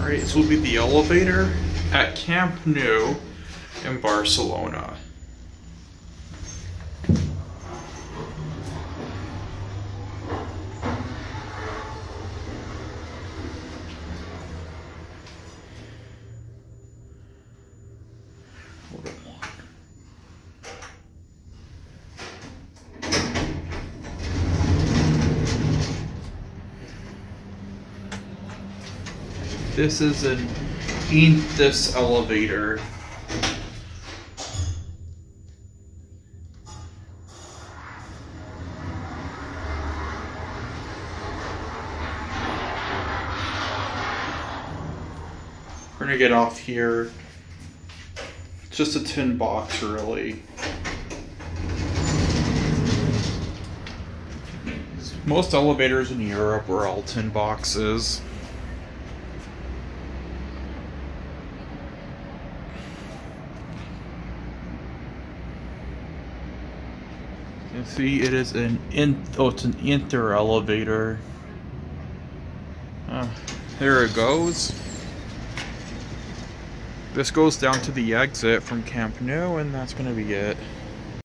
Alright, this will be the elevator at Camp Nou in Barcelona. This is an Eninter elevator. We're gonna get off here. It's just a tin box, really. Most elevators in Europe are all tin boxes. You can see it is it's an Eninter elevator. There it goes. This goes down to the exit from Camp Nou, and that's gonna be it.